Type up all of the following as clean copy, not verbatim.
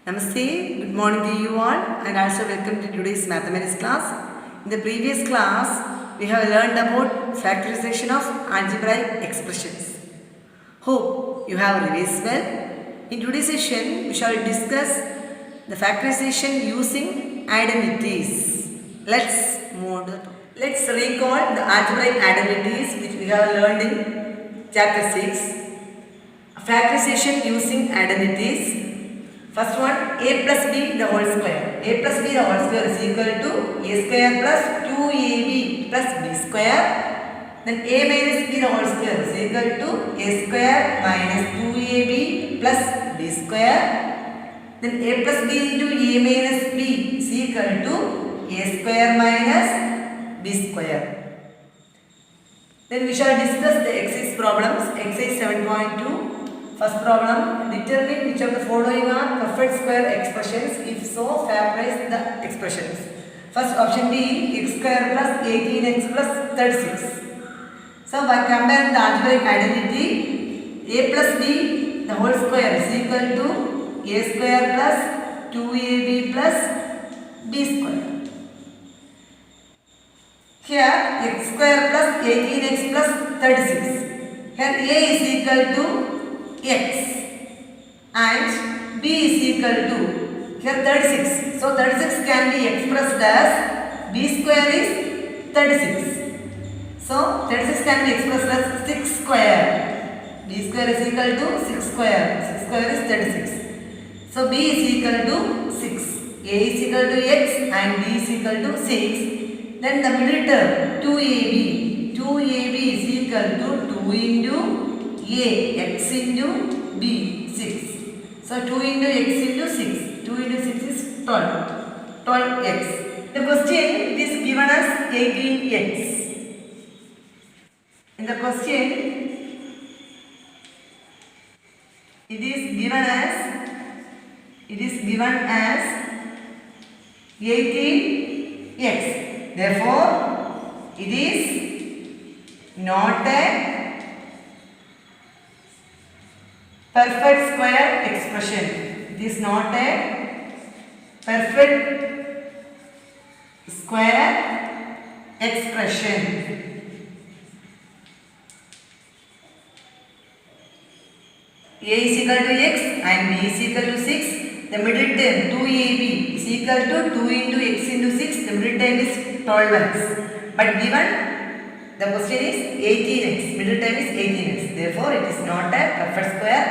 Namaste, good morning to you all and also welcome to today's mathematics class. In the previous class, we have learned about factorization of algebraic expressions. Hope you have revised well. In today's session, we shall discuss the factorization using identities. Let's move on to the topic. Let's recall the algebraic identities which we have learned in chapter 6. Factorization using identities. First one, a plus b the whole square. A plus b the whole square is equal to a square plus 2ab plus b square. Then a minus b the whole square is equal to a square minus 2ab plus b square. Then a plus b into a minus b is equal to a square minus b square. Then we shall discuss the exercise problems. Exercise 7.2. First problem, determine which of the following are perfect square expressions. If so, factorize the expressions. First option B, x square plus 18x plus 36. So by comparing the algebraic identity, a plus b the whole square is equal to a square plus 2ab plus b square. Here x square plus 18x plus 36. Here a is equal to x and b is equal to here 36. So 36 can be expressed as b square is 36. So 36 can be expressed as 6 square. B square is equal to 6 square. 6 square is 36. So b is equal to 6. A is equal to x and b is equal to 6. Then the middle term 2ab. 2ab is equal to 2 into a x into b 6. So 2 into x into 6. 2 into 6 is 12. 12x. The question it is given as 18x. In the question it is given as 18x. Therefore it is not a perfect square expression. It is not a perfect square expression. A is equal to x and b is equal to 6. The middle term 2ab is equal to 2 into x into 6. The middle term is 12x. But given the question is 18x. Middle term is 18x. Therefore, it is not a perfect square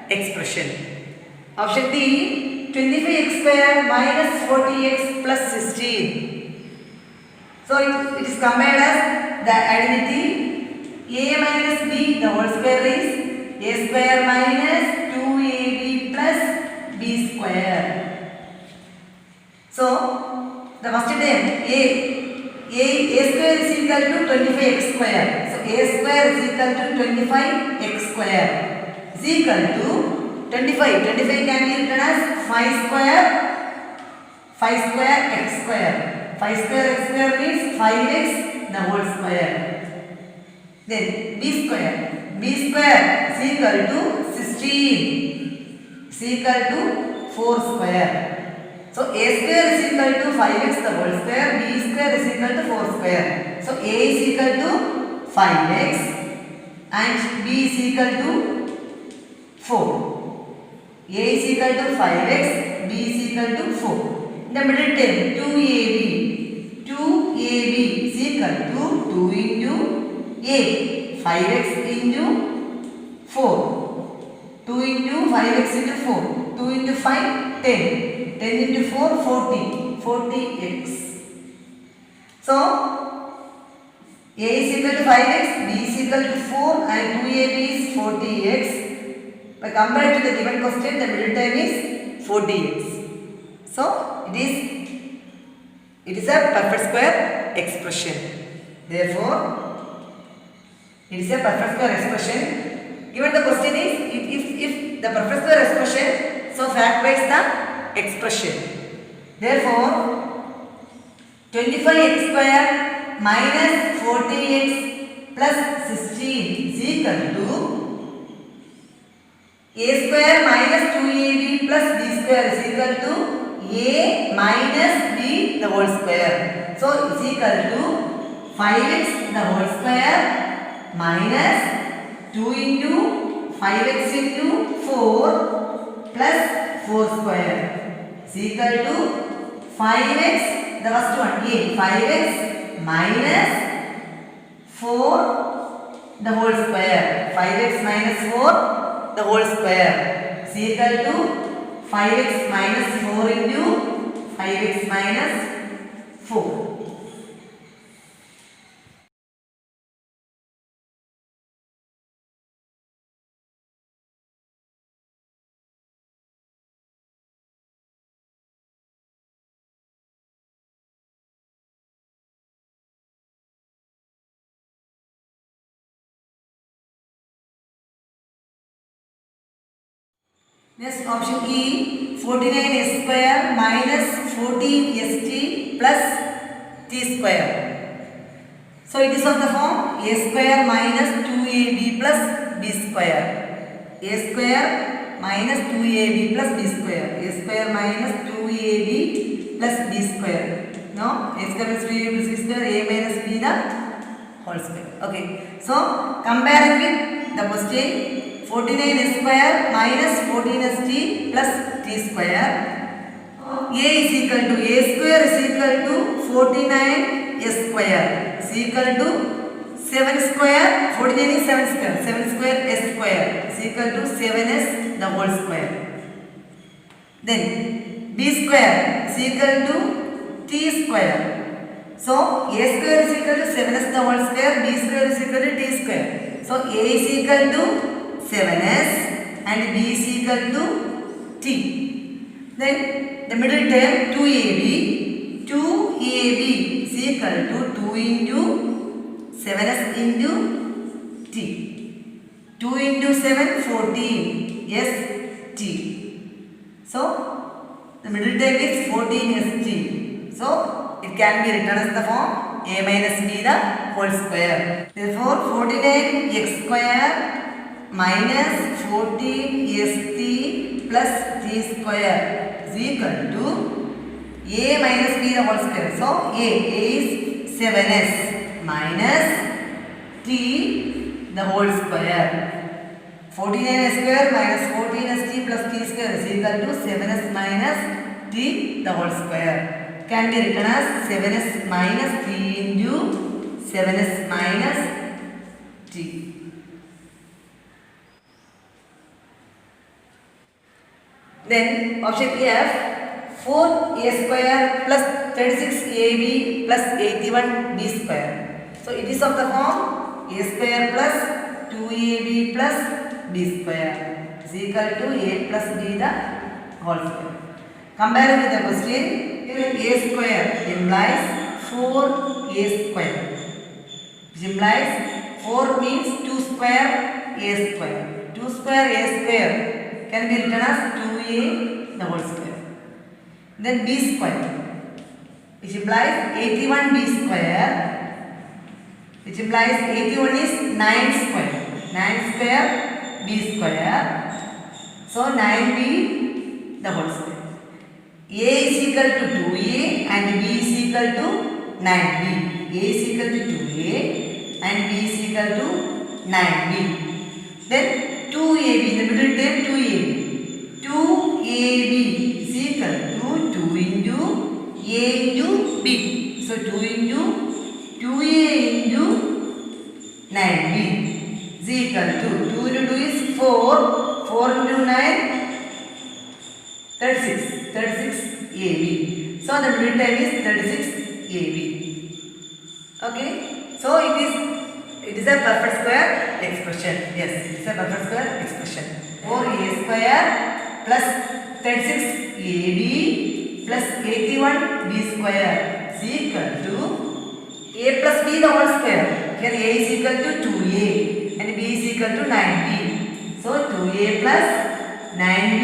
expression. Option D, 25x square minus 40x plus 16. So, it is compared as the identity a minus b the whole square is a square minus 2ab plus b square. So, the first term a square is equal to 25x square. So a square is equal to 25x square is equal to 25. 25 can be written as 5 square x square. 5 square x square means 5x the whole square. Then b square. B square is equal to 16 is equal to 4 square. So a square is equal to 5x the whole square, b square is equal to 4 square. So a is equal to 5x and b is equal to 4. A is equal to 5x, b is equal to 4. In the middle term 2ab. 2ab is equal to 2 into a. 5x into 4. 2 into 5x into 4. 2 into 5, 10. 10 into 4, 40. 40x. So, a is equal to 5x, b is equal to 4 and 2ab is 40x. But compared to the given question, the middle term is 40x. So, it is a perfect square expression. Therefore, it is a perfect square expression. Given the question is, if the perfect square expression, so factorize the expression. Therefore, 25x square minus 40x plus 16 is equal to a square minus 2ab plus b square is equal to a minus b the whole square. So is equal to 5x the whole square minus 2 into 5x into 4 plus 4 square is equal to 5x, the first one a, 5x minus 4 the whole square, 5x minus 4 the whole square is equal to 5x minus 4 into 5x minus 4. Next option E, 49s square minus 14st plus t square. So it is of the form a square minus 2ab plus b square. A square minus 2ab plus b square. A square minus 2ab plus b square. No, a square plus 2ab plus b square, a minus b the whole square. Okay. So comparing with the question, 49 square minus 14st plus t square. A is equal to a square is equal to 49 square is equal to 7 square. 49 is 7 square. 7 square s square is equal to 7s the whole square. Then b square is equal to t square. So a square is equal to 7s the whole square. B square is equal to t square. So a is equal to 7s and b is equal to t. Then the middle term 2ab. 2ab is equal to 2 into 7s into t. 2 into 7 14 s t. So the middle term is 14 s t. So it can be written as the form a minus b the whole square. Therefore 49 x square minus 14st plus t square is equal to a minus b the whole square. So a is 7s minus t the whole square. 49 square minus 14st plus t square is equal to 7s minus t the whole square. Can be written as 7s minus 3 into 7s minus t. Then option F, 4a square plus 36ab plus 81b square. So it is of the form a square plus 2ab plus b square is equal to a plus b the whole square. Comparing with the question, here a square implies 4a square, which implies 4 means 2 square a square. 2 square a square can be written as 2a the whole square. Then b square, which implies 81b square, which implies 81 is 9 square. 9 square b square. So 9b the whole square. A is equal to 2a and b is equal to 9b. A is equal to 2a and b is equal to 9b. Then 2ab, the middle term 2ab. 2ab is equal to 2 into a into b. So 2 into 2a into 9b is equal to 2 into 2 is 4. 4 into 9, 36. 36ab. So the middle term is 36ab. Okay. So it is a perfect square expression. Yes, it is a perfect square expression. 4a square plus 36ab plus 81b square is equal to a plus b the whole square. Here a is equal to 2a and b is equal to 9b. So 2a plus 9b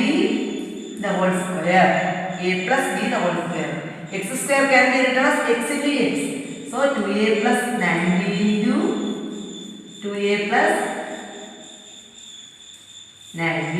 the whole square. A plus b the whole square. X square can be written as x into x. So 2a plus 9b into 2a plus 9b.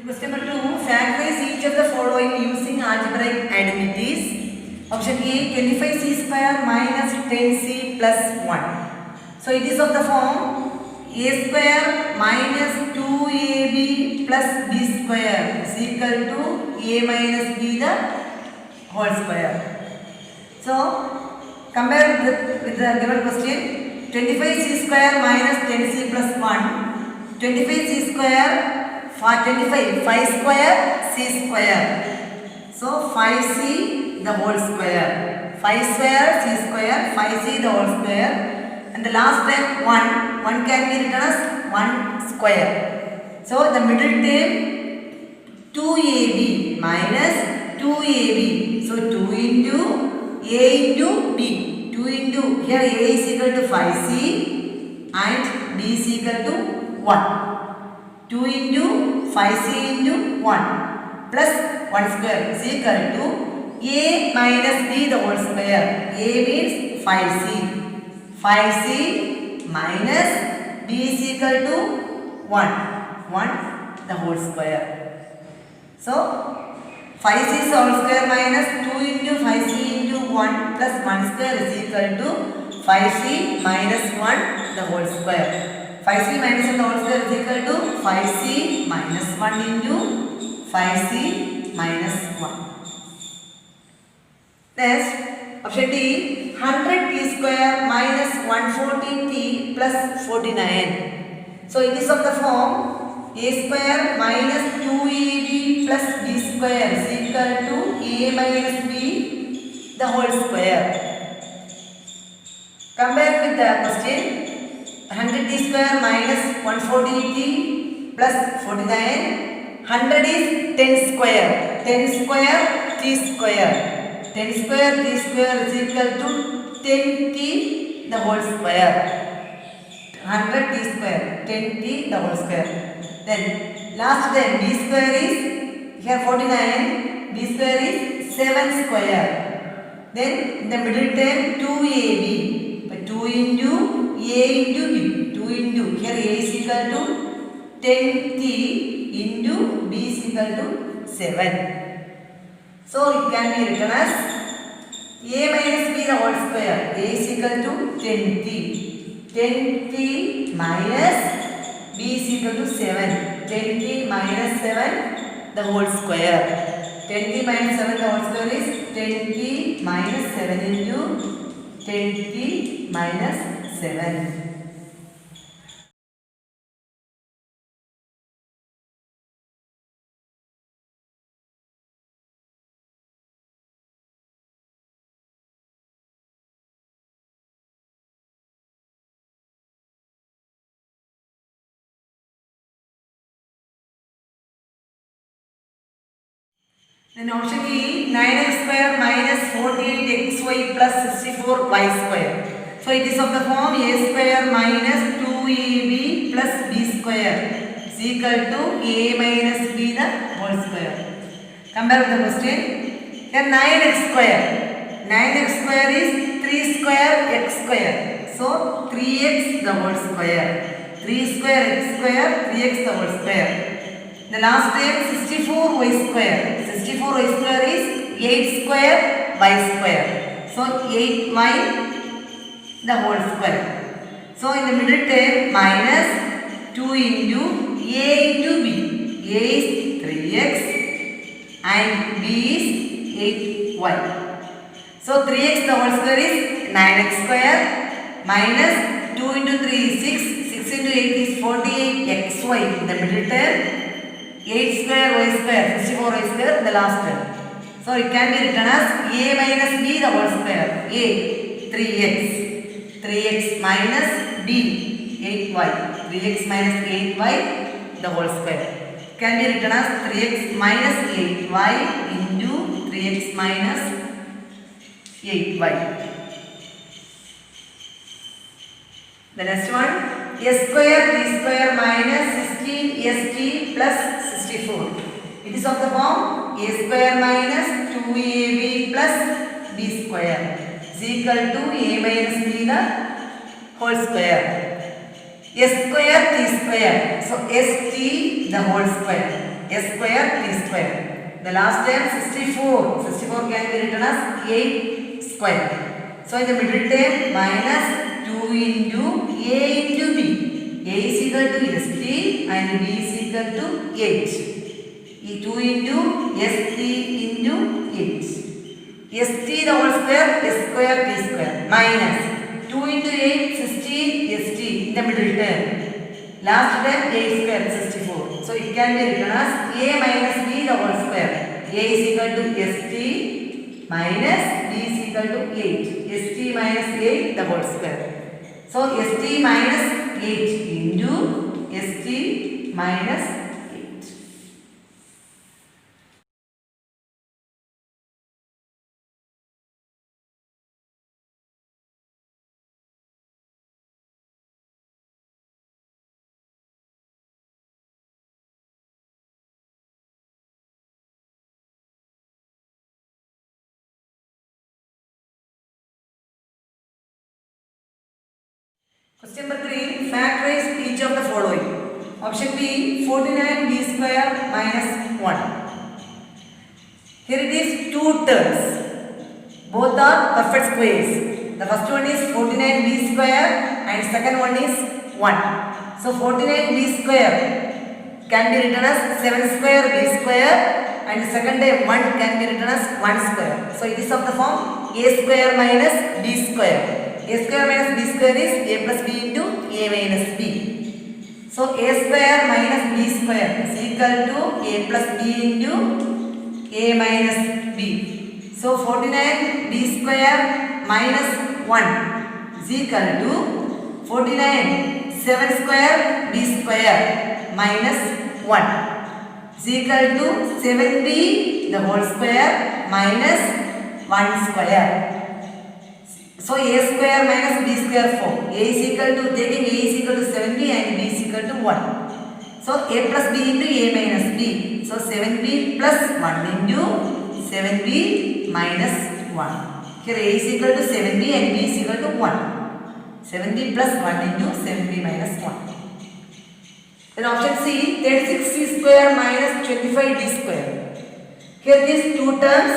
Question number 2. Factorize each of the following using algebraic identities. Option A, 25c square minus 10c plus 1. So it is of the form a square minus 2ab plus b square is equal to a minus b the whole square. So compare with the given question. 25c square minus 10c plus 1. 25c square for 25 5 square c square. So 5c the whole square. 5 square c square 5c the whole square. And the last term 1 can be written as 1 square. So the middle term 2ab minus 2ab. So 2 into a into b. 2 into here a is equal to 5c and b is equal to 1. 2 into 5c into 1 plus 1 square is equal to a minus b the whole square. A means 5c. 5c minus b is equal to 1 the whole square. So 5c is whole square minus 2 into 5c into 1 plus 1 square is equal to 5c minus 1 the whole square. 5c minus 1 the whole square is equal to 5c minus 1 into 5c minus 1. Next, option D, 100t square minus 140t plus 49. So it is of the form a square minus 2ab plus b square is equal to a minus b the whole square. Compare with the question. 100t square minus 140t plus 49. 100 is 10 square. 10 square t square. 10 square t square is equal to 10t the whole square. 100 t square 10t the whole square. Then last term b square is here 49. B square is 7 square. Then the middle term 2ab. But 2 into a into b. 2 into here a is equal to 10t into b is equal to 7. So it can be written as a minus b the whole square. A is equal to 10t. 10t minus b is equal to 7. 10t minus 7 the whole square. 10t minus 7 the whole square is 10t minus 7 into 10t minus 7. Then option E, 9x square minus 48xy plus 64y square. So it is of the form a square minus 2ab plus b square is equal to a minus b the whole square. Compare with the question. Here 9x square. 9x square is 3 square x square. So 3x the whole square. 3 square x square 3x the whole square. The last term 64y square. 64y square is 8 square y square. So 8y the whole square. So in the middle term minus 2 into a into b. A is 3x and b is 8y. So 3x the whole square is 9x square minus 2 into 3 is 6. 6 into 8 is 48xy in the middle term. 8 square y square 64y square in the last term. So it can be written as a minus b the whole square. A 3x minus b 8y. 3x minus 8y the whole square can be written as 3x minus 8y into 3x minus 8y. The next one, a square t square minus 16st plus 64. It is of the form a square minus 2ab plus b square is equal to a minus b the whole square. A square t square. So st the whole square. S square T square. The last term 64. 64 can be written as 8 square. So in the middle term minus 2 into A into B. A is equal to ST and B is equal to 8. 2 into ST into 8. ST the whole square, S square T square minus 2 into 8, 16, ST in the middle term. Last term A square 64. So it can be written as A minus B the whole square. A is equal to ST minus B is equal to 8. ST minus 8 the whole square. So ST minus 8 into ST minus 8. Question number 3. Factorize each of the following. Option B 49b square minus 1. Here it is two terms. Both are perfect squares. The first one is 49b square and second one is 1. So 49b square can be written as 7 square b square and second term 1 can be written as 1 square. So it is of the form a square minus b square. A square minus b square is a plus b into a minus b. So a square minus b square is equal to a plus b into a minus b. So 49b square minus 1 is equal to 49 7 square b square minus 1 is equal to 7b the whole square minus 1 square. So a square minus b square 4. A is equal to, taking a is equal to 7b and b is equal to 1. So a plus b into a minus b. So 7b plus 1 into 7b minus 1. Here a is equal to 7b and b is equal to 1. 7b plus 1 into 7b minus 1. Then option C 36c square minus 25d square. Here these two terms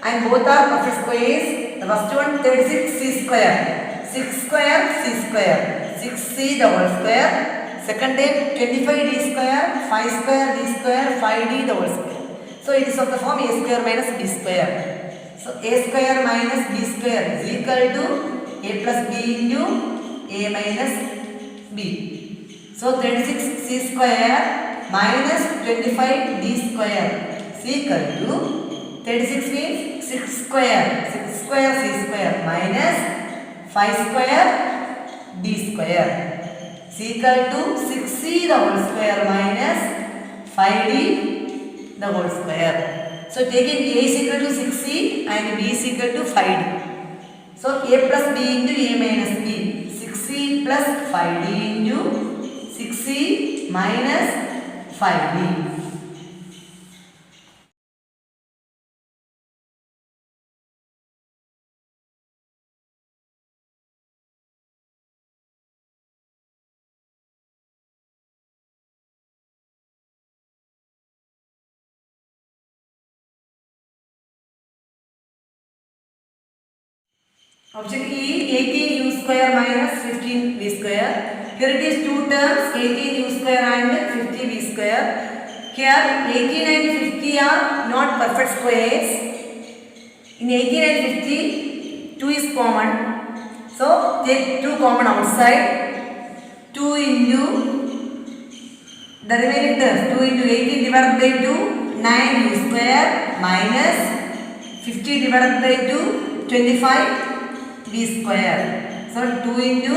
and both are perfect squares. The first one 36c square, 6 square c square, 6c the whole square. Second term 25d square, 5 square d square, 5d the whole square. So it is of the form a square minus b square. So a square minus b square is equal to a plus b into a minus b. So 36c square minus 25d square is equal to 36 means 6 square c square minus 5 square d square is equal to 6c the whole square minus 5d the whole square. So taking a is equal to 6c and b is equal to 5d. So a plus b into a minus b, 6c plus 5d into 6c minus 5d. Option E 18u square minus 15v square. Here it is two terms 18u square and 50v square. Here 18 and 50 are not perfect squares. In 18 and 50 2 is common. So take 2 common outside. 2 into the remaining terms 2 into 18 divided by 2 9u square minus 50 divided by 2 25 b square. So 2 into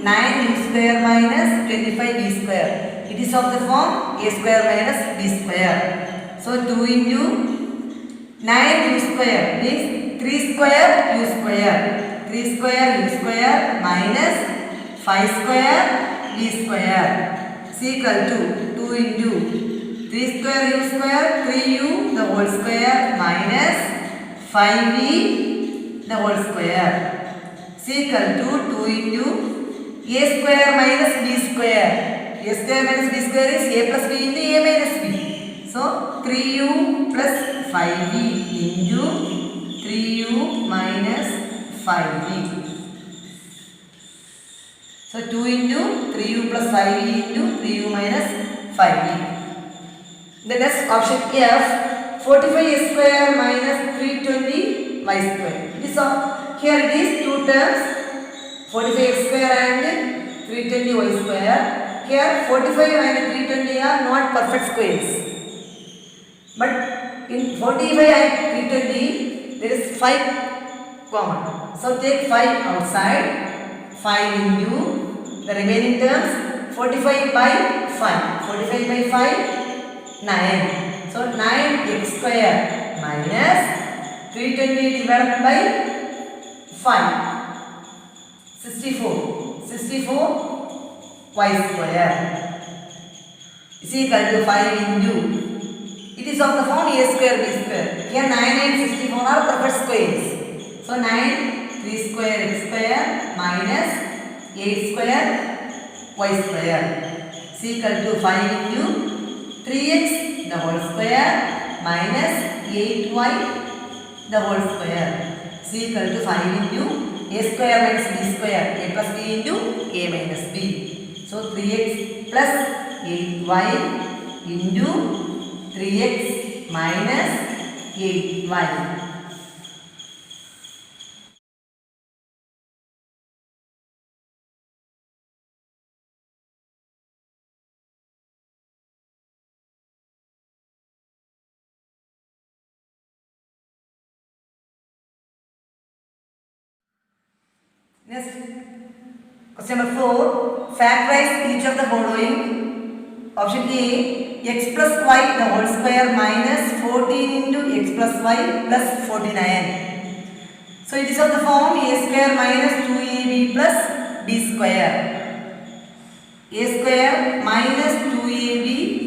9u square minus 25 b square. It is of the form a square minus b square. So 2 into 9u square means 3 square u square. 3 square u square minus 5 square b square is equal to 2 into 3 square u square 3u the whole square minus 5v the whole square is equal to 2 into a square minus b square. A square minus b square is a plus b into a minus b. So 3u plus 5v into 3u minus 5v. So 2 into 3u plus 5v into 3u minus 5v. The next option F, 45 square minus 320 y square. It is here it is two terms, 45 square and 320 y square. Here 45 and 320 are not perfect squares. But in 45 and 320 there is 5 common. So take 5 outside, 5 into the remaining terms, 45 by 5. 45 by 5, 9. So 9x square minus 320 divided by 5. 64. 64 y square is equal to 5 into. It is of the form a square b square. Here 9 and 64 are perfect squares. So 9 3 square x square minus 8 square y square is equal to 5 into 3x the whole square minus 8y the whole square is equal to 5 into a square minus b square, a plus b into a minus b. So 3x plus 8y into 3x minus 8y. Next, question number 4. Factorize each of the following. Option A, x plus y the whole square minus 14 into x plus y plus 49. So it is of the form a square minus 2ab plus b square. A square minus 2ab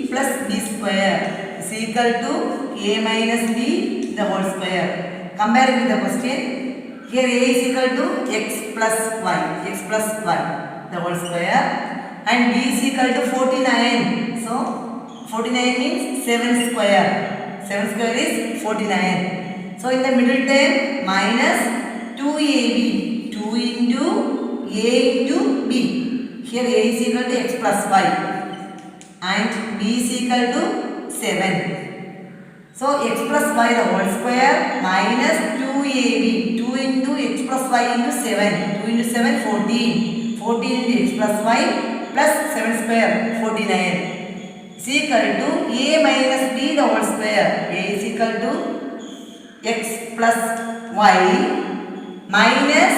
plus b square is equal to a minus b the whole square. Comparing with the question, here a is equal to x plus y the whole square, and b is equal to 49. So 49 means 7 square. 7 square is 49. So in the middle term minus 2ab, 2 into a into b. Here a is equal to x plus y and b is equal to 7. So x plus y the whole square minus 2ab, 2 into x plus y into 7. 2 into 7, 14. 14 into x plus y plus 7 square, 49. Is equal to a minus b the whole square. A is equal to x plus y minus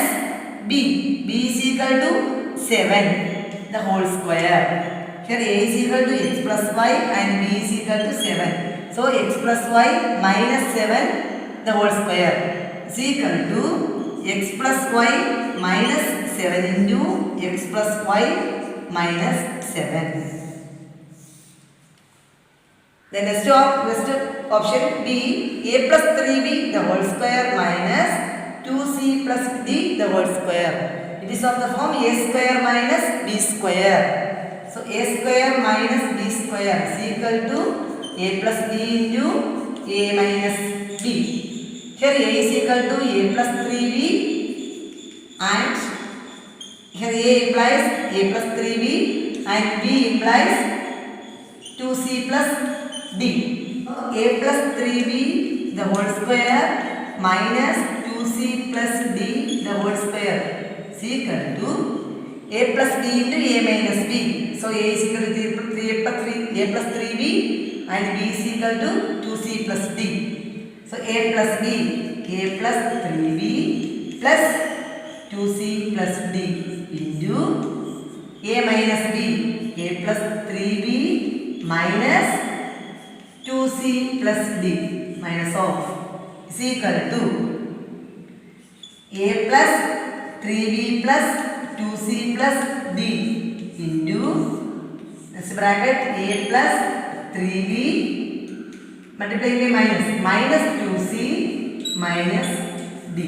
b. B is equal to 7 the whole square. Here a is equal to x plus y and b is equal to 7. So x plus y minus 7 the whole square is equal to x plus y minus 7 into x plus y minus 7. The next option B, a plus 3b the whole square minus 2c plus d the whole square. It is of the form a square minus b square. So a square minus b square is equal to a plus b into a minus b. Here a is equal to a plus 3b and here a implies a plus 3b and b implies 2c plus d. A plus 3b the whole square minus 2c plus d the whole square is equal to a plus b into a minus b. So a is equal to 3a plus 3b and b is equal to 2c plus d. So a plus 3b plus 2c plus d into a minus b, a plus 3b minus 2c plus d minus of is equal to a plus 3b plus 2c plus d into this bracket a plus 3b multiplying by minus 2c minus d.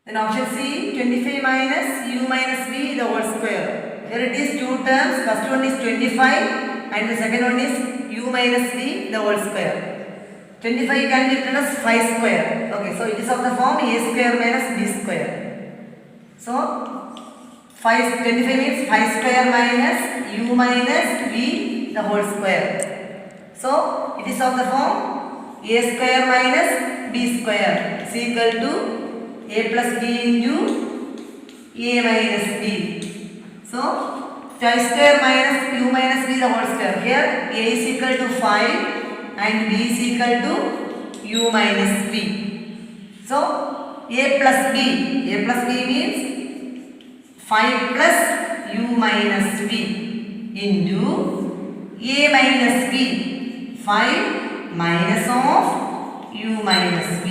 Then option C, 25 minus u minus v the whole square. Here it is two terms. First one is 25 and the second one is u minus v the whole square. 25 can be written as 5 square. Okay, so it is of the form a square minus b square. So 25 means 5 square minus u minus v the whole square. So it is of the form a square minus b square is equal to a plus b into a minus b. So 5 square minus u minus v the whole square. Here a is equal to 5 and b is equal to u minus v. So a plus b means 5 plus u minus v into a minus b, 5 minus of u minus v.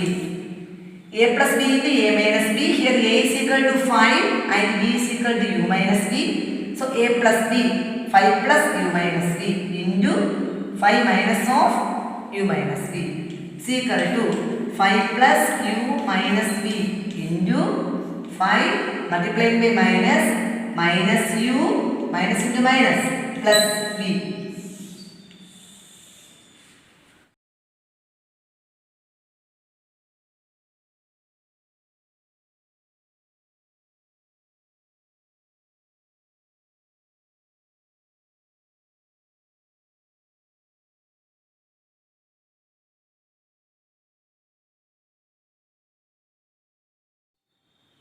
A plus b into a minus b. Here a is equal to 5 and b is equal to u minus v. So a plus b, 5 plus u minus v into 5 minus of u minus v is equal to 5 plus u minus v into 5 multiplied by minus, minus u, minus into minus, plus v.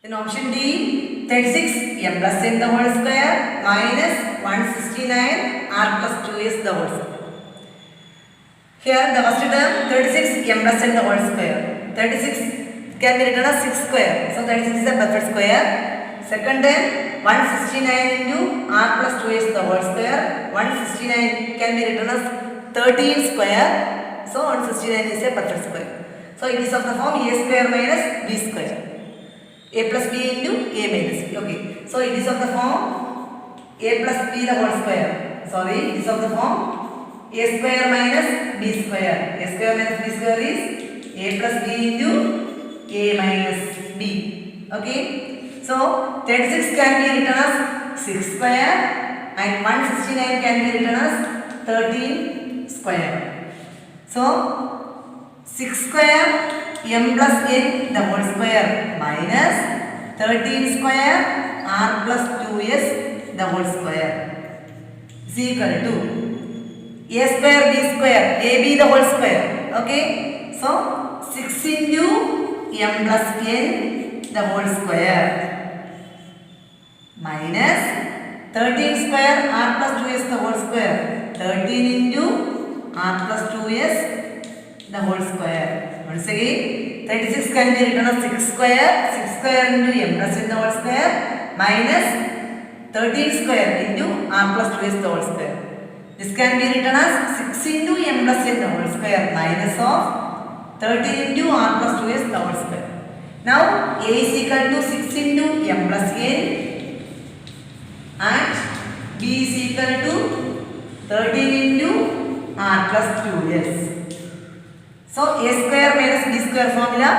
Then option D, 36 m plus n the whole square minus 169 r plus 2s the whole square. Here the first term 36 m plus n the whole square. 36 can be written as 6 square. So 36 is a perfect square. Second term 169 into r plus 2s the whole square. 169 can be written as 13 square. So 169 is a perfect square. So it is of the form a square minus b square. A plus b into a minus b. Okay. So it is of the form a plus b the whole square. Sorry, it is of the form a square minus b square. A square minus b square is a plus b into a minus b. Okay. So 36 can be written as 6 square and 169 can be written as 13 square. So 6 square m plus n the whole square minus 13 square r plus 2s the whole square is equal to a square b square ab the whole square. Okay, so 6 into m plus n the whole square minus 13 square r plus 2s the whole square. 13 into r plus 2s the whole square. Once again, 36 can be written as 6 square into m plus n the whole square minus 13 square into r plus 2s the whole square. This can be written as 6 into m plus n the whole square minus of 13 into r plus 2s the whole square. Now a is equal to 6 into m plus n and b is equal to 13 into r plus 2s. So a square minus b square formula,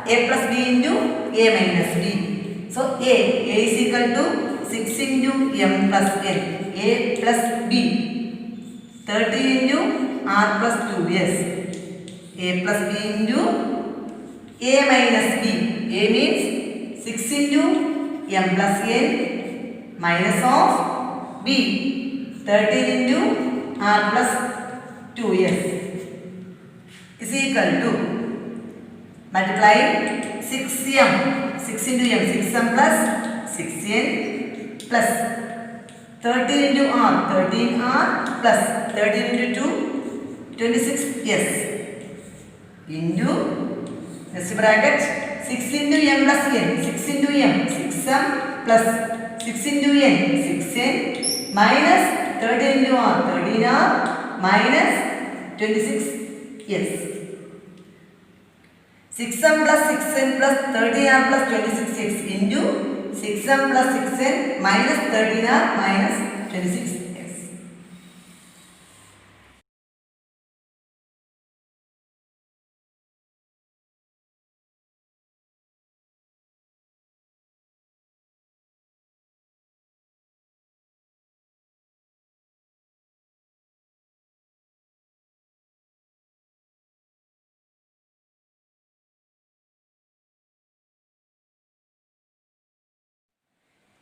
a plus b into a minus b. So a is equal to 6 into m plus n, a plus b, 13 into r plus 2s, a plus b into a minus b. A means 6 into m plus n minus of b, 13 into r plus 2s is equal to multiply 6m, 6 into m, 6m plus 6n plus 13 into r, 13r plus 13 into 2, 26s into next bracket 6 into m plus n, 6 into m, 6m plus 6 into n, 6n minus 13 into r, 13r minus 26s. 6m plus 6n plus 13r plus 26x into 6m plus 6n minus 13r minus 26.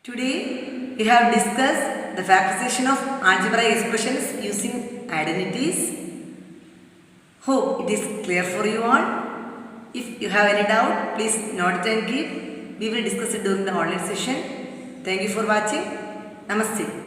Today we have discussed the factorization of algebraic expressions using identities. Hope it is clear for you all. If you have any doubt, please note it and keep. We will discuss it during the online session. Thank you for watching. Namaste.